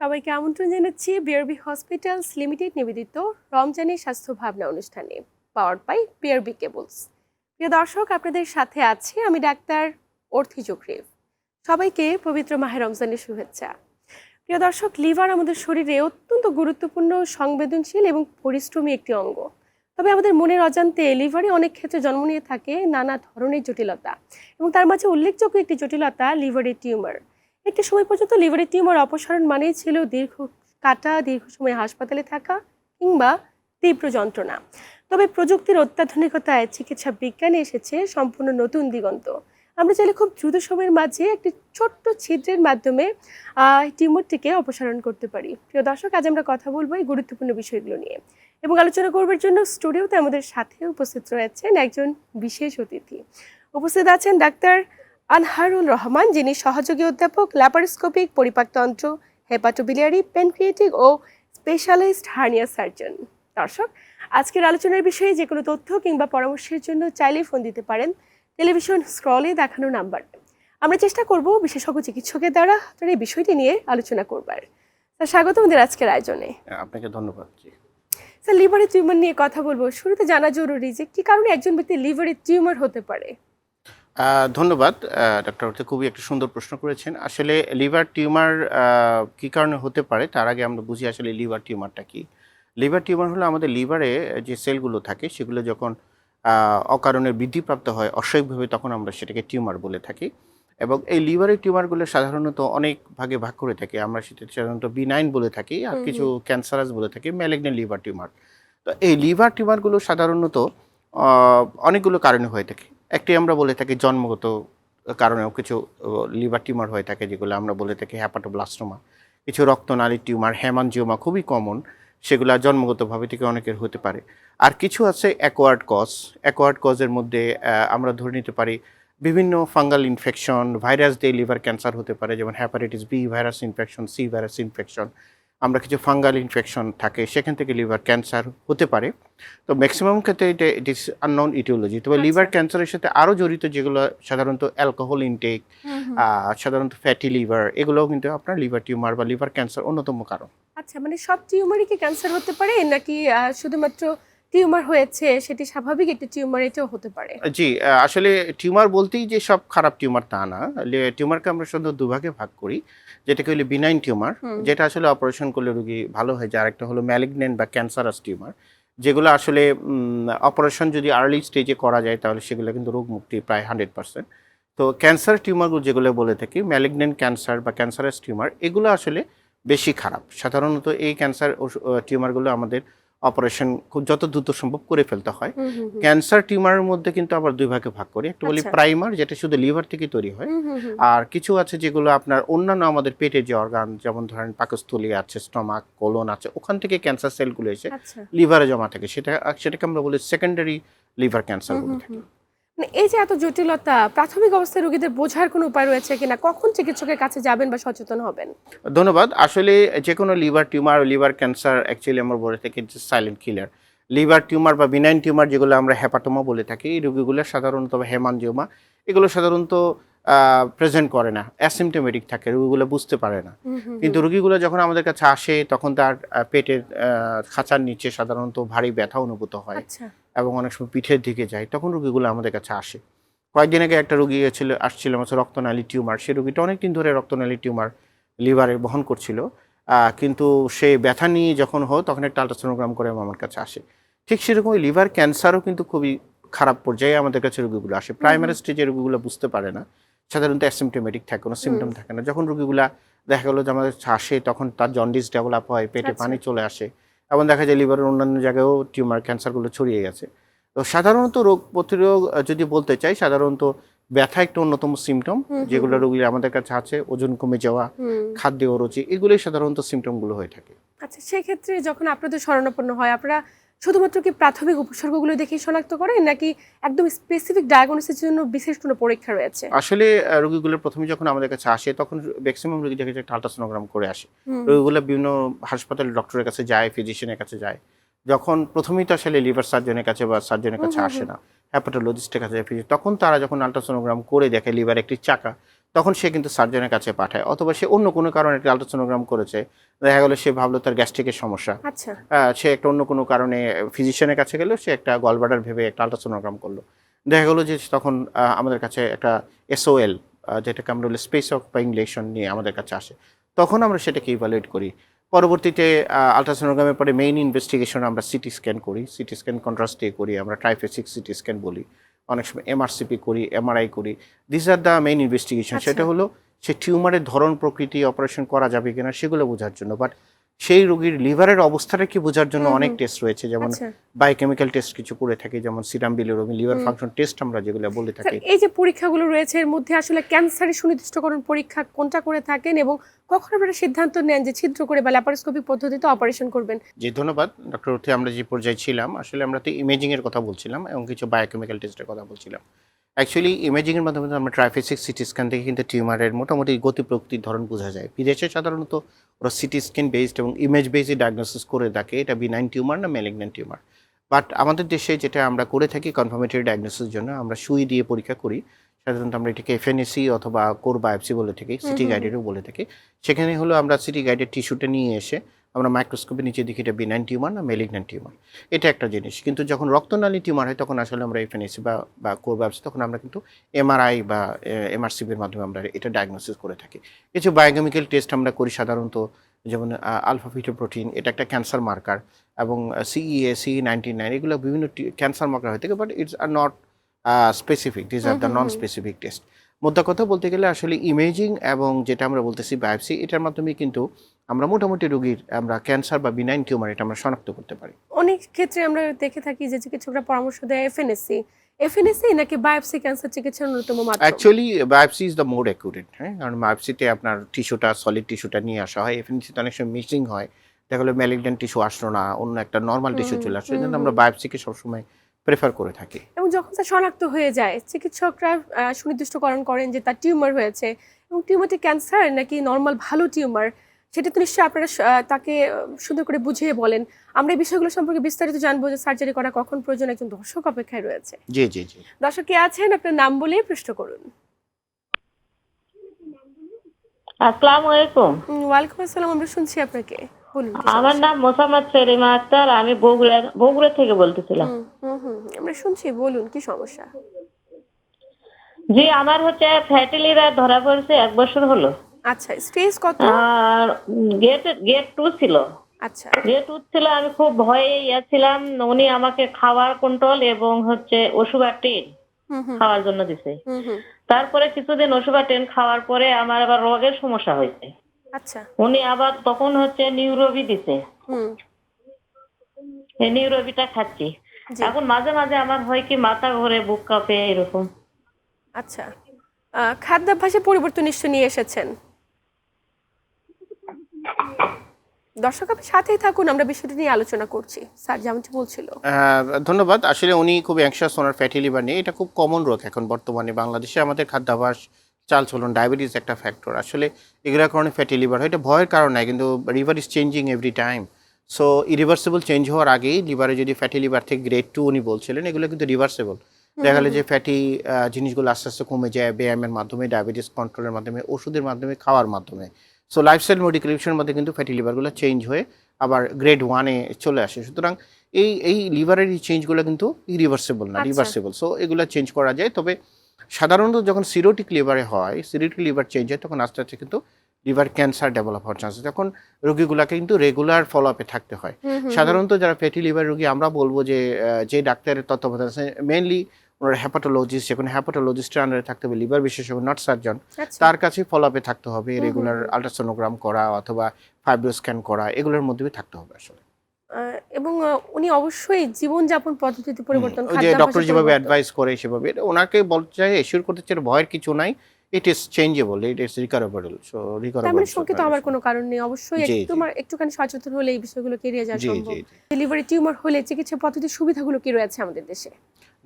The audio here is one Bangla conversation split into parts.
সবাইকে আমন্ত্রণ জানাচ্ছি বিআরবি হসপিটালস লিমিটেড নিবেদিত রমজানের স্বাস্থ্য ভাবনা অনুষ্ঠানে পাওয়ার্ড বাই বিআরবি কেবলস। প্রিয় দর্শক, আপনাদের সাথে আছি আমি ডাক্তার অর্থি জুকরিফ। সবাইকে পবিত্র মাহে রমজানের শুভেচ্ছা। প্রিয় দর্শক, লিভার আমাদের শরীরে অত্যন্ত গুরুত্বপূর্ণ, সংবেদনশীল এবং পরিশ্রমী একটি অঙ্গ। তবে আমাদের মনের অজান্তে লিভারে অনেক ক্ষেত্রে জন্ম নিয়ে থাকে নানা ধরনের জটিলতা, এবং তার মাঝে উল্লেখযোগ্য একটি জটিলতা লিভারের টিউমার। একটি সময় পর্যন্ত লিভারের টিউমার অপসারণ মানেই ছিল দীর্ঘ সময় হাসপাতালে থাকা কিংবা তীব্র যন্ত্রণা। তবে প্রযুক্তির অত্যাধুনিকতায় চিকিৎসা বিজ্ঞানে এসেছে সম্পূর্ণ নতুন দিগন্ত। আমরা চাইলে খুব দ্রুত সময়ের মাঝে একটি ছোট্ট ছিদ্রের মাধ্যমে টিউমারটিকে অপসারণ করতে পারি। প্রিয় দর্শক, আজ আমরা কথা বলবো এই গুরুত্বপূর্ণ বিষয়গুলো নিয়ে, এবং আলোচনা করবার জন্য স্টুডিওতে আমাদের সাথে উপস্থিত রয়েছেন একজন বিশেষ অতিথি। উপস্থিত আছেন ডাক্তার আনহারুল রহমান, যিনি সহযোগী অধ্যাপক, ল্যাপারোস্কোপিক, পরিপাকতন্ত্র, হেপাটোবিলিয়ারি, প্যানক্রিয়াটিক ও স্পেশালিস্ট হার্নিয়া সার্জন। দর্শক, আজকের আলোচনার বিষয়ে যে কোনো তথ্য কিংবা পরামর্শের জন্য চাইলেই ফোন দিতে পারেন টেলিভিশন স্ক্রলে দেখানো নাম্বারে। আমরা চেষ্টা করব বিশেষজ্ঞ চিকিৎসকের দ্বারা আপনার এই বিষয়টি নিয়ে আলোচনা করবার। স্বাগত আমাদের আজকের আয়োজনে। আপনাকে ধন্যবাদ। স্যার, লিভারের টিউমার নিয়ে কথা বলবো। শুরুতে জানা জরুরি যে কি কারণে একজন ব্যক্তির লিভারের টিউমার হতে পারে। ধন্যবাদ ডক্টর অর্থে, খুবই একটা সুন্দর প্রশ্ন করেছেন। আসলে লিভার টিউমার কী কারণে হতে পারে তার আগে আমরা বুঝি আসলে লিভার টিউমারটা কি। লিভার টিউমার হলো আমাদের লিভারে যে সেলগুলো থাকে সেগুলো যখন অকারণে বৃদ্ধিপ্রাপ্ত হয় অস্বাভাবিকভাবে, তখন আমরা সেটাকে টিউমার বলে থাকি। এবং এই লিভারের টিউমারগুলো সাধারণত অনেক ভাগে ভাগ করে থাকি। আমরা সেটা সাধারণত বিনাইন বলে থাকি, আর কিছু ক্যান্সারাস বলে থাকি, ম্যালিগন্যান্ট লিভার টিউমার। তো এই লিভার টিউমারগুলো সাধারণত অনেকগুলো কারণে হয়ে থাকে। একটি আমরা বলে থাকি জন্মগত কারণেও কিছু লিভার টিউমার হয়ে থাকে, যেগুলো আমরা বলে থাকি হ্যাপাটোব্লাস্টোমা। কিছু রক্তনালীর টিউমার, হেমানজিওমা খুবই কমন, সেগুলো জন্মগতভাবে থেকে অনেকের হতে পারে। আর কিছু আছে অ্যাকোয়ার্ড কজ। অ্যাকোয়ার্ড কজের মধ্যে আমরা ধরে নিতে পারি বিভিন্ন ফাঙ্গাল ইনফেকশন, ভাইরাস দিয়ে লিভার ক্যান্সার হতে পারে, যেমন hepatitis B virus infection, C virus infection. আমরা কিছু ফাঙ্গাল ইনফেকশন থাকে, সেখান থেকে লিভার ক্যান্সার হতে পারে। তো ম্যাক্সিমাম ক্ষেত্রে ইট ইস আননোন ইটিওলজি। তবে লিভার ক্যান্সারের সাথে আরও জড়িত যেগুলো সাধারণত অ্যালকোহল ইনটেক, সাধারণত ফ্যাটি লিভার, এগুলোও কিন্তু আপনার লিভার টিউমার বা লিভার ক্যান্সার অন্যতম কারণ। আচ্ছা, মানে সব টিউমারই কি ক্যান্সার হতে পারে, নাকি শুধুমাত্র টিউমার হয়েছে সেটি স্বাভাবিক একটি টিউমার এটাও হতে পারে? জি, আসলে টিউমার বলতেই যে সব খারাপ টিউমার তা না। টিউমারকে আমরা শুধু দুভাগে ভাগ করি, যেটাকে হলো বিনাইন টিউমার, যেটা আসলে অপারেশন করলে রোগী ভালো হয়ে যায়। আরেকটা হলো ম্যালিগন্যান্ট বা ক্যান্সারাস টিউমার, যেগুলো আসলে অপারেশন যদি আর্লি স্টেজে করা যায় তাহলে সেগুলো কিন্তু রোগ মুক্তি প্রায় 100%। তো ক্যান্সার টিউমারগুলো যেগুলো বলে থাকি ম্যালিগন্যান্ট ক্যান্সার বা ক্যান্সারাস টিউমার, এগুলো আসলে বেশি খারাপ। সাধারণত এই ক্যান্সার টিউমারগুলো আমাদের অপারেশন খুব যত দ্রুত সম্ভব করে ফেলতে হয়। ক্যান্সার টিউমারের মধ্যে কিন্তু আবার দুই ভাগে ভাগ করি। একটা বলি প্রাইমার, যেটা শুধু লিভার থেকে তৈরি হয়, আর কিছু আছে যেগুলো আপনার অন্যান্য আমাদের পেটের যে অর্গান, যেমন ধরেন পাকস্থলী আছে, স্টমাক, কোলন আছে, ওখান থেকে ক্যান্সার সেলগুলো এসে লিভারে জমা থাকে, সেটাকে আমরা বলি সেকেন্ডারি লিভার ক্যান্সার বলে থাকি। এই যে এত জটিলতা, প্রাথমিক অবস্থায় রোগীদের বোঝার কোনো উপায় রয়েছে কিনা? কখন চিকিৎসকের কাছে যাবেন বা সচেতন হবেন? ধন্যবাদ। আসলে যে কোনো liver tumour, liver cancer actually আমরা বলে থাকি যে সাইলেন্ট কিলার। লিভার টিউমার বা বিনাইন টিউমার যেগুলো আমরা হেপাটোমা বলে থাকি, এই রোগীগুলো সাধারণত হেমানজিওমা, এগুলো সাধারণত প্রেজেন্ট করে না, অ্যাসিমটোমেটিক থাকে, রোগীগুলো বুঝতে পারে না। কিন্তু রোগীগুলো যখন আমাদের কাছে আসে তখন তার পেটের খাঁচার নিচে সাধারণত ভারী ব্যথা অনুভূত হয়, এবং অনেক সময় পিঠের দিকে যায়, তখন রোগীগুলো আমাদের কাছে আসে। কয়েকদিন আগে একটা রোগী আসছিল আমার রক্তনালী টিউমার। সেই রোগীটা অনেকদিন ধরে রক্তনালী টিউমার লিভারে বহন করছিল, কিন্তু সে ব্যথা নিয়ে যখন তখন একটা আল্ট্রাসোনোগ্রাম করে আমার কাছে আসে। ঠিক সেরকম লিভার ক্যান্সারও কিন্তু খুবই খারাপ পর্যায়ে আমাদের কাছে রোগীগুলো আসে। প্রাইমারি স্টেজে রোগীগুলো বুঝতে পারে না, সাধারণত অ্যাসিমটোমেটিক থাকে, কোনো সিমটম থাকে না। যখন রোগীগুলা দেখা গেলো যে আমাদের আসে, তখন তার জন্ডিস ডেভেলপ হয়, পেটে পানি চলে আসে, এবং দেখা যায় লিভারের অন্যান্য জায়গায়ও টিউমার ক্যান্সারগুলো ছড়িয়ে গেছে। তো সাধারণত রোগ প্রতিরোধ যদি বলতে চাই, সাধারণত ব্যথা একটা অন্যতম সিমটম, যেগুলো রোগী আমাদের কাছে আছে, ওজন কমে যাওয়া, খাদ্যে অরুচি, এগুলোই সাধারণত সিমটমগুলো হয়ে থাকে। আচ্ছা, সেক্ষেত্রে যখন আপনাদের শরণাপন্ন হয়, আপনারা শুধুমাত্র কি প্রাথমিক উপসর্গগুলো দেখেই শনাক্ত করেন, নাকি একদম স্পেসিফিক ডায়াগনোসিসের জন্য বিশেষ কোনো পরীক্ষা রয়েছে? আসলে রোগীগুলো প্রথমে যখন আমাদের কাছে আসে তখন ম্যাক্সিমাম রোগী দেখে একটা আল্ট্রাসোনোগ্রাম করে আসে। রোগীগুলো বিভিন্ন হাসপাতালে ডক্টরের কাছে যায়, ফিজিশিয়ানের কাছে যায়। যখন প্রথমেই তো আসলে লিভার সার্জনের কাছে বা সার্জনের কাছে আসে না, হ্যাপাটোলজিস্টের কাছে যায়, তখন তারা যখন আল্ট্রাসোনোগ্রাম করে দেখে লিভার একটি চাকা, তখন সে কিন্তু সার্জনের কাছে পাঠায়, অথবা সে অন্য কোনো কারণে একটা আলট্রাসোনোগ্রাম করেছে, দেখা গেলো সে ভাবলো তার গ্যাস্ট্রিকের সমস্যা, আচ্ছা। সে একটা অন্য কোনো কারণে ফিজিশিয়ানের কাছে গেলো, সে একটা গলব্লাডার ভেবে একটা আলট্রাসোনোগ্রাম করলো, দেখা গেলো যে তখন আমাদের কাছে একটা এসওএল, যেটাকে আমরা বলি স্পেস অফ ইংলেশন নিয়ে আমাদের কাছে আসে, তখন আমরা সেটাকে ইভ্যালুয়েট করি। পরবর্তীতে আলট্রাসোনোগ্রামের পরে মেইন ইনভেস্টিগেশন আমরা সিটি স্ক্যান করি, সিটি স্ক্যান কন্ট্রাস্ট দিয়ে করি, আমরা ট্রাইফেসিক সিটি স্ক্যান বলি, অনেক সময় এমআরসিপি করি, এমআরআই করি। This are the main investigation. আচ্ছা। সেটা হলো সে টিউমারের ধরন প্রকৃতি, অপারেশন করা যাবে কিনা সেগুলো বোঝার জন্য। বাট সেই রোগীর লিভারের অবস্থাটা কি বোঝার জন্য অনেক টেস্ট রয়েছে, যেমন আচ্ছা। বায়োকেমিক্যাল টেস্ট কিছু করে থাকি, যেমন serum bilirubin, liver function test আমরা যেগুলো বলে স্যার, থাকি। এই যে পরীক্ষাগুলো রয়েছে এর মধ্যে আসলে ক্যান্সারের সুনির্দিষ্টকরণ পরীক্ষা কোনটা করে থাকেন এবং কখন আপনারা সিদ্ধান্ত নেন যে ছিদ্র করে বা ল্যাপারোস্কোপিক পদ্ধতিতে অপারেশন করবেন? জি, ধন্যবাদ ডক্টর অর্থে। আমরা যে পর্যায়ে ছিলাম আসলে আমরা তো ইমেজিং এর কথা বলছিলাম এবং কিছু বায়োকেমিক্যাল টেস্টের কথা বলছিলাম। অ্যাকচুয়ালি ইমেজিং এর মাধ্যমে আমরা ট্রাইফেসিক সিটি স্ক্যান থেকে কিন্তু টিউমারের মোটামুটি গতি প্রকৃতির ধরন বোঝা যায়। বিদেশে সাধারণত ওরা সিটি স্ক্যান বেসড এবং ইমেজ বেসড ডায়াগনোসিস করে থাকে এটা বিনাইন টিউমার না ম্যালিগন্যান্ট টিউমার। বাট আমাদের দেশে যেটা আমরা করে থাকি কনফার্মেটরি ডায়াগনোসিসের জন্য আমরা সুই দিয়ে পরীক্ষা করি। সাধারণত আমরা এটাকে এফএনএসি অথবা কোর বায়োপসি বলে থাকি, সিটি গাইডেডও বলে থাকি। সেখানে হলো আমরা সিটি গাইডেড টিস্যুটা নিয়ে এসে আমরা মাইক্রোস্কোপের নিচে দেখি এটা বিনাইন টিউমার না ম্যালিগন্যান্ট টিউমার। এটা একটা জিনিস। কিন্তু যখন রক্তনালী টিউমার হয় তখন আসলে আমরা এফএনএসি বা কোর বায়োপসি, তখন আমরা কিন্তু এমআরআই বা এমআরসিপির মাধ্যমে আমরা এটা ডায়াগনোসিস করে থাকি। কিছু বায়োকেমিক্যাল টেস্ট আমরা করি সাধারণত, যেমন আলফা ফিটোপ্রোটিন, এটা একটা ক্যান্সার মার্কার, এবং সিইএ, CE99, এগুলো বিভিন্ন ক্যান্সার মার্কার হয়ে থাকে, but it's are not specific, this are the non specific test. মোদ্দা কথা বলতে গেলে আসলে ইমেজিং এবং যেটা আমরা বলতেছি বায়োপসি, এটার মাধ্যমে কিন্তু আমরা মোটামুটি রোগীর আমরা ক্যান্সার বা বিনাইন টিউমার এটা আমরা শনাক্ত করতে পারি। অনেক ক্ষেত্রে আমরা দেখে থাকি যে চিকিৎসকরা পরামর্শ দেয় এফএনএসি নাকি বায়োপসি ক্যান্সার চিকিৎসার অন্যতম মাধ্যম? Actually biopsy is the more accurate, হ্যাঁ, কারণ বায়োপসিতে আপনার টিস্যুটা, সলিড টিস্যুটা নিয়ে আসা হয়। এফএনসিতে অনেক সময় মিসিং হয়, দেখা গেলো ম্যালিগন্যান্ট টিস্যু আসলো না, অন্য একটা নর্মাল টিস্যু চলে আসলো, এই জন্য আমরা বায়োপসিকে সবসময় প্রেফার করে থাকি। এবং যখন তা শনাক্ত হয়ে যায় চিকিৎসকরা সুনির্দিষ্টকরণ করেন যে তার টিউমার হয়েছে এবং টিউমারটি ক্যান্সার নাকি নর্মাল ভালো টিউমার, সেটা তো নিশ্চয়ই আপনারা তাকে সুন্দর করে বুঝিয়ে বলেন। আমরা এই বিষয়গুলো সম্পর্কে বিস্তারিত জানবো যে সার্জারি করা কখন প্রয়োজন, একজন দর্শক অপেক্ষায় রয়েছে। জি জি জি। দর্শক কে আছেন, আপনার নাম বলে প্রশ্ন করুন। আসসালামু আলাইকুম। ওয়ালাইকুম আসসালাম, আমরা শুনছি আপনাকে, বলুন। আমার নাম মোসাম্মদ সেলিমা আক্তার, আমি বগুড়া থেকে বলতেছিলাম। আমরা শুনছি, বলুন কি সমস্যা? জি, আমার হচ্ছে ফ্যাটি লিভার ধরা পড়েছে 1 বছর হলো। আচ্ছা, স্টেজ কত? আর গেট 2 ছিল। আচ্ছা। গেট 2 ছিল, আমি খুব ভয়ে ছিলাম। উনি আমাকে খাওয়ার কন্ট্রোল এবং হচ্ছে ওষুধ আর টেন খাওয়ার জন্য দিছে। তারপরে কিছুদিন ওষুধ আর টেন খাওয়ার পরে আমার আবার রোগের সমস্যা হয়েছে। আচ্ছা। উনি আবার তখন হচ্ছে নিউরোবি দিছে। এই নিউরোবিটা খাচ্ছি। এখন মাঝে মাঝে আমার হয় কি মাথা ঘোরে, বুক কাঁপে, এরকম। আচ্ছা, খাদ্যাভ্যাসে পরিবর্তন নিশ্চয় নিয়ে এসেছেন। দর্শক আপনি সাথেই থাকুন, আমরা বিষয়টি নিয়ে আলোচনা করছি। স্যার যেমনটি বলছিল। ধন্যবাদ। আসলে উনি খুব অ্যাংশাস ওনার ফ্যাটি লিভার নিয়ে। এটা খুব কমন রোগ এখন বর্তমানে বাংলাদেশে। আমাদের খাদ্যাভ্যাস, চালচলন, ডায়াবেটিস একটা ফ্যাক্টর। আসলে এগুলোর কারণে ফ্যাটি লিভার হয়, এটা ভয়ের কারণ নয়, কিন্তু liver is changing every time. So irreversible change হওয়ার আগেই লিভারে যদি ফ্যাটি লিভার থেকে গ্রেড 2 উনি বলছিলেন, এগুলো কিন্তু রিভার্সেবল। দেখা গেলো যে ফ্যাটি জিনিসগুলো আস্তে আস্তে কমে যায় ব্যায়ামের মাধ্যমে, ডায়াবেটিস কন্ট্রোলের মাধ্যমে, ওষুধের মাধ্যমে, খাওয়ার মাধ্যমে। সো লাইফস্টাইল মডিফিকেশনের মধ্যে কিন্তু ফ্যাটি লিভারগুলো চেঞ্জ হয়ে আবার গ্রেড 1-এ চলে আসে। সুতরাং এই লিভারের এই চেঞ্জগুলো কিন্তু ইরিভার্সেবল না, রিভার্সেবল। সো এগুলো চেঞ্জ করা যায়। তবে সাধারণত যখন সিরোটিক লিভারে হয়, সিরোটিক লিভার চেঞ্জ হয়, তখন আস্তে আস্তে কিন্তু লিভার ক্যান্সার ডেভেলপ হওয়ার চান্স আছে। তখন রোগীগুলোকে কিন্তু রেগুলার ফলো আপে থাকতে হয়। সাধারণত যারা ফ্যাটি লিভার রোগী, আমরা বলবো যে ডাক্তারের তত্ত্বাবধানে আছে, মেনলি ওনার হ্যাপাটোলজিস্ট, যেখানে হ্যাপাটোলজিস্টের আন্ডারে থাকতে হবে, লিভার বিশেষজ্ঞ, নট সার্জন, তার কাছে ফলো আপে থাকতে হবে। রেগুলার আল্ট্রাসোনোগ্রাম করা অথবা ফাইব্রো স্ক্যান করা, এগুলোর মধ্যে থাকতে হবে আসলে। এবং উনি অবশ্যই জীবনযাপন পদ্ধতিতে পরিবর্তন, ওই যে ডক্টর যেভাবে অ্যাডভাইস করে সেভাবে, ওনাকে বলতে চাই, এশিওর করতে চাই ভয়ের কিছু নাই, it is changeable, it is recoverable. So recoverable, মানে শঙ্কিত হওয়ার কোনো কারণ নেই। অবশ্যই একটুখানি সচেতন হলে এই বিষয়গুলোকে এড়িয়ে যাওয়া সম্ভব। লিভারে টিউমার হলে চিকিৎসা পদ্ধতির সুবিধাগুলো কি রয়েছে আমাদের দেশে?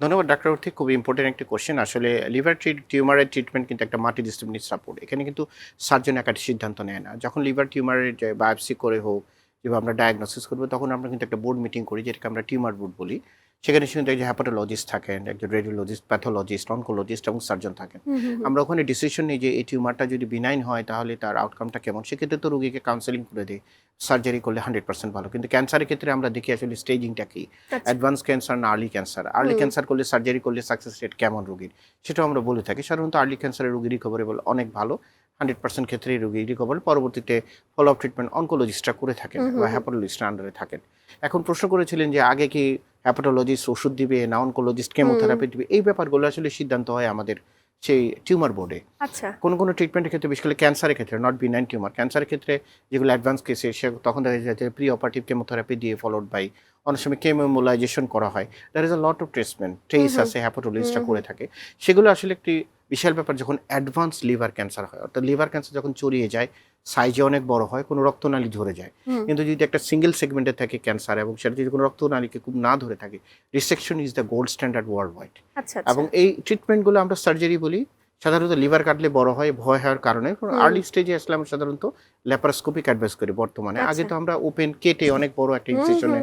ধন্যবাদ ডাক্তার অর্থে, খুব ইম্পর্টেন্ট একটা কোশ্চেন। আসলে লিভার টিউমারের ট্রিটমেন্ট কিন্তু একটা মাল্টিডিসিপ্লিনারি সাপোর্ট। এখানে কিন্তু সার্জন একাটি সিদ্ধান্ত নেয় না। যখন লিভার টিউমারের বায়োপসি করে হোক, যেভাবে আমরা ডায়াগনোসিস করবো, তখন আমরা কিন্তু একটা বোর্ড মিটিং করি, যেটাকে আমরা টিউমার বোর্ড বলি। সেখানে শুধু একজন হ্যাপাটোলজিস্ট থাকেন, একজন রেডিওলজিস্ট, প্যাথোলজিস্ট, অনকোলজিস্ট এবং সার্জন থাকেন। আমরা ওখানে ডিসিশন নিই যে এই টিউমারটা যদি বিনাইন হয় তাহলে তার আউটকামটা কেমন, সেক্ষেত্রে তো রোগীকে কাউন্সেলিং করে দিই, সার্জারি করলে 100% ভালো। কিন্তু ক্যান্সারের ক্ষেত্রে আমরা দেখি আসলে স্টেজিংটা কি, অ্যাডভান্স ক্যান্সার না আর্লি ক্যান্সার, আর্লি ক্যান্সার করলে সার্জারি করলে সাকসেস রেট কেমন রোগীর, সেটাও আমরা বলে থাকি। সাধারণত আর্লি ক্যান্সারের রোগী রিকভারেবল অনেক ভালো, 100% ক্ষেত্রেই রোগী রিকভার, পরবর্তীতে ফলো আপ ট্রিটমেন্ট অনকোলজিস্টরা করে থাকেন বা হ্যাপাটোলজিস্টরা আন্ডারে থাকেন। এখন প্রশ্ন করেছিলেন যে আগে কি হ্যাপাটোলজিস্ট ওষুধ দিবে না অনকোলজিস্ট কেমোথেরাপি দিবে, এই ব্যাপারগুলো আসলে সিদ্ধান্ত হয় আমাদের সেই টিউমার বোর্ডে। আচ্ছা, কোনো ট্রিটমেন্টের ক্ষেত্রে, বিশেষ করে ক্যান্সারের ক্ষেত্রে, নট বিনাইন টিউমার, ক্যান্সারের ক্ষেত্রে যেগুলো অ্যাডভান্স কেসে সে তখন দেখা যায় যে প্রি অপারেটিভ কেমোথেরাপি দিয়ে ফলোড বাই অনেক সময় কেমোমোলাইজেশন করা হয়। There is a lot of treatment, ট্রেস আছে হ্যাপাটোলজিস্টরা করে থাকে। সেগুলো আসলে একটি বিশাল ব্যাপার যখন অ্যাডভান্স লিভার ক্যান্সার হয়, অর্থাৎ লিভার ক্যান্সার যখন ছড়িয়ে যায়, সাইজে অনেক বড় হয়, কোনো রক্তনালী ধরে যায়। কিন্তু যদি একটা সিঙ্গেল সেগমেন্টে থাকে ক্যান্সার এবং সেটা যদি কোনো রক্তনালীকে খুব না ধরে থাকে, resection is the gold standard world wide. আচ্ছা, এবং এই ট্রিটমেন্টগুলো আমরা সার্জারি বলি। সাধারণত লিভার কাটলে বড় হয়, ভয় হওয়ার কারণে আর্লি স্টেজে আসলে আমরা সাধারণত ল্যাপারোস্কোপিক অ্যাডভাইস করি বর্তমানে। আগে তো আমরা ওপেন কেটে অনেক বড় একটা ইনসিশনে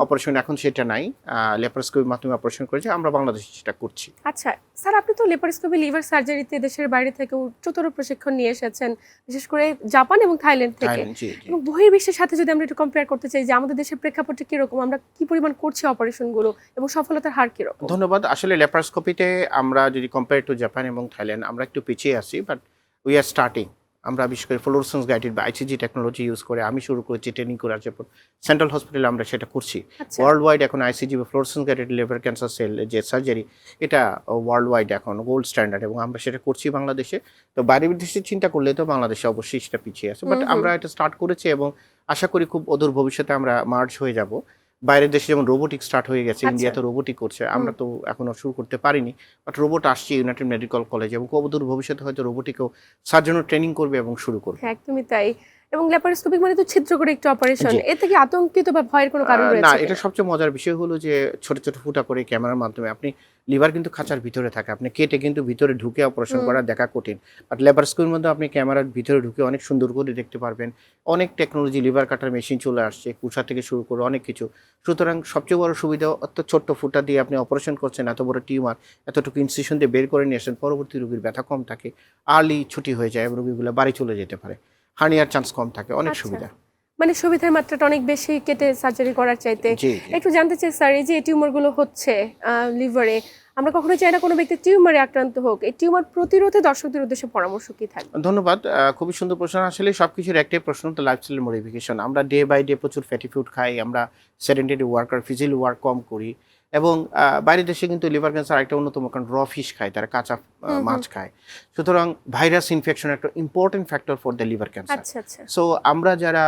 অপারেশন, এখন সেটা নাই, ল্যাপারোস্কোপির মাধ্যমে অপারেশন করেছে, আমরা বাংলাদেশে সেটা করছি। আচ্ছা স্যার, আপনি তো ল্যাপারোস্কোপি লিভার সার্জারিতে দেশের বাইরে থেকে উচ্চতর প্রশিক্ষণ নিয়ে এসেছেন, বিশেষ করে জাপান এবং থাইল্যান্ড থেকে। এবং বহির্বিশ্বের সাথে যদি আমরা একটু কম্পেয়ার করতে চাই যে আমাদের দেশের প্রেক্ষাপটে কিরকম, আমরা কি পরিমাণ করছি অপারেশনগুলো এবং সফলতার হার কিরকম? ধন্যবাদ। আসলে ল্যাপারোস্কোপিতে আমরা যদি কম্পেয়ার টু জাপান এবং থাইল্যান্ড, আমরা একটু পিছিয়ে আছি, বাট উই আর স্টার্টিং। আমরা বিশেষ করে ফ্লোরোসেন্স গাইডেড বা আইসিজি টেকনোলজি ইউজ করে আমি শুরু করেছি, ট্রেনিং করে আসছে সেন্ট্রাল হসপিটালে আমরা সেটা করছি। ওয়ার্ল্ড ওয়াইড এখন আইসিজি বা fluorescence guided liver cancer cell যে সার্জারি, এটা ওয়ার্ল্ড ওয়াইড এখন গোল্ড স্ট্যান্ডার্ড, এবং আমরা সেটা করছি বাংলাদেশে। তো বাইরের দেশে চিন্তা করলে তো বাংলাদেশে অবশ্যই সেটা পিছিয়ে আছে, বাট আমরা এটা স্টার্ট করেছি এবং আশা করি খুব অদূর ভবিষ্যতে আমরা মার্চ হয়ে যাব। বাইরের দেশে যেমন রোবোটিক স্টার্ট হয়ে গেছে, ইন্ডিয়াতে রোবোটিক করছে, আমরা তো এখনো শুরু করতে পারিনি, বাট রোবট আসছে ইউনাইটেড মেডিকেল কলেজ, এবং খুব অদূর ভবিষ্যতে হয়তো রোবোটিকও সার্জনের ট্রেনিং করবে এবং শুরু করবে। একদমই তাই। এবং ল্যাপারোস্কোপিক মানে তো ছিদ্র করে একটু অপারেশন, এর থেকে আতঙ্কিত বা ভয়ের কোনো কারণ রয়েছে না? কিনা? এটা সবচেয়ে মজার বিষয় হলো যে ছোট ছোট ফুটা করে ক্যামেরার মাধ্যমে আপনি লিভার কিন্তু খাঁচার ভিতরে থাকে, আপনি কেটে কিন্তু ভিতরে ঢুকে অপারেশন করা দেখা কঠিন, বাট ল্যাপারোস্কোপির মধ্যে আপনি ক্যামেরার ভিতরে ঢুকে অনেক সুন্দর করে দেখতে পারবেন। অনেক টেকনোলজি, লিভার কাটার মেশিন চলে আসছে, কুচা থেকে শুরু করে অনেক কিছু। সুতরাং সবচেয়ে বড় সুবিধা, অত ছোট্ট ফুটা দিয়ে আপনি অপারেশন করছেন, এত বড় টিউমার এতটুকু ইনসিশন দিয়ে বের করে নিয়ে আসেন, পরবর্তী রোগীর ব্যথা কম থাকে, আর্লি ছুটি হয়ে যায় এবং রোগীগুলো বাড়ি চলে যেতে পারে, হার্নিয়ার চান্স কম থাকে, অনেক সুবিধা। মানে সুবিধার মাত্রাটা অনেক বেশি কেটে সার্জারি করার চাইতে। জি। একটু জানতে চাই স্যার, এই যে টিউমারগুলো হচ্ছে লিভারে, আমরা কখনো চাই না কোনো ব্যক্তি টিউমারে আক্রান্ত হোক, এই টিউমার প্রতিরোধে দর্শকদের উদ্দেশ্যে পরামর্শ কি থাকবে? ধন্যবাদ। খুবই সুন্দর প্রশ্ন। আসলে সবকিছুর একটাই প্রশ্ন, তো লাইফস্টাইল মডিফিকেশন। আমরা ডে বাই ডে প্রচুর ফ্যাটি ফুড খাই, আমরা সেডেন্টারি ওয়ার্কার, ফিজিক্যাল ওয়ার্ক কম করি, এবং বাইরের দেশে কিন্তু লিভার ক্যান্সার একটা অন্যতম কারণ র ফিশ খায়, তারা কাঁচা মাছ খায়। সুতরাং ভাইরাস ইনফেকশন একটা important factor for the liver cancer. So আমরা যারা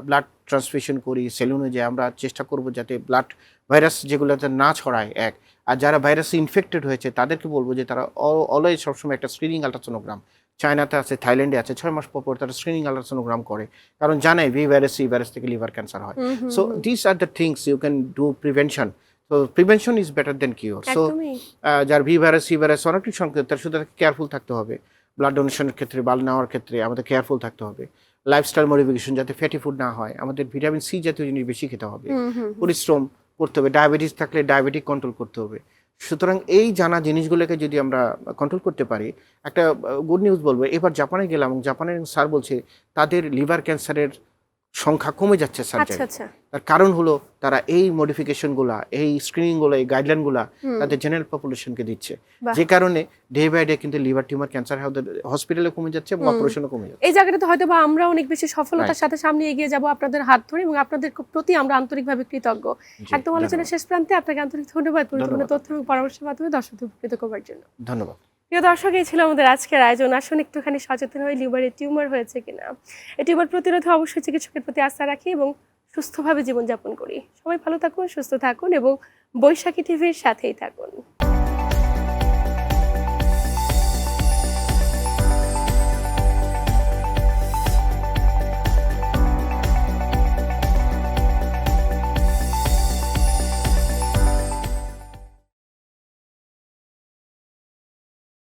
ব্লাড ট্রান্সফিউশন করি, সেলুনে যে আমরা চেষ্টা করব যাতে ব্লাড ভাইরাস যেগুলোতে না ছড়ায়, এক। আর যারা ভাইরাস ইনফেক্টেড হয়েছে তাদেরকে বলবো যে তারা অলওয়েজ সবসময় একটা স্ক্রিনিং আলট্রাসোনোগ্রাম, চায়নাতে আছে, থাইল্যান্ডে আছে, 6 মাস পর তারা স্ক্রিনিং আলট্রাসোনোগ্রাম করে, কারণ জানে ভি ভাইরাস, সি ভাইরাস থেকে লিভার ক্যান্সার হয়। So this are the things you can do prevention. তো prevention is better than cure. So যার ভি ভাইরাস, সি ভাইরাস অনেকটি সংকেত, তার শুধু কেয়ারফুল থাকতে হবে। ব্লাড ডোনেশনের ক্ষেত্রে, বাল নেওয়ার ক্ষেত্রে আমাদের কেয়ারফুল থাকতে হবে। লাইফস্টাইল মডিফিকেশন, যাতে ফ্যাটি ফুড না হয়, আমাদের ভিটামিন সি জাতীয় জিনিস বেশি খেতে হবে, পরিশ্রম করতে হবে, ডায়াবেটিস থাকলে ডায়াবেটিক কন্ট্রোল করতে হবে। সুতরাং এই জানা জিনিসগুলোকে যদি আমরা কন্ট্রোল করতে পারি, একটা গুড নিউজ বলবো, এবার জাপানে গেলাম, জাপানের স্যার বলছে তাদের লিভার ক্যান্সারের সংখ্যা কমে যাচ্ছে সার্জারি। তার কারণ হলো তারা এই মডিফিকেশনগুলা, এই স্ক্রিনিংগুলো, এই গাইডলাইনগুলা তাদের জেনারেল পপুলেশনকে দিচ্ছে, যে কারণে ডে বাই ডে কিন্তু লিভার টিউমার ক্যান্সার হসপিটালে কমে যাচ্ছে এবং অপারেশনও কমে যাচ্ছে। এই জায়গাটাতে হয়তো বা আমরা অনেক বেশি সফলতার সাথে সামনে এগিয়ে যাব আপনাদের হাত ধরে, এবং আপনাদের প্রতি আমরা আন্তরিকভাবে কৃতজ্ঞ। একদম আলোচনার শেষ প্রান্তে আপনাকে আন্তরিক ধন্যবাদ গুরুত্বপূর্ণ তথ্য এবং পরামর্শের মাধ্যমে দর্শকদের উপকৃত করার জন্য। ধন্যবাদ। প্রিয় দর্শক, এই ছিল আমাদের আজকের আয়োজন। আসুন একটুখানি সচেতন হয়ে লিভারে টিউমার হয়েছে কিনা, এই টিউমার প্রতিরোধে অবশ্যই চিকিৎসকের প্রতি আস্থা রাখি এবং সুস্থভাবে জীবনযাপন করি। সবাই ভালো থাকুন, সুস্থ থাকুন এবং বৈশাখী টিভির সাথেই থাকুন।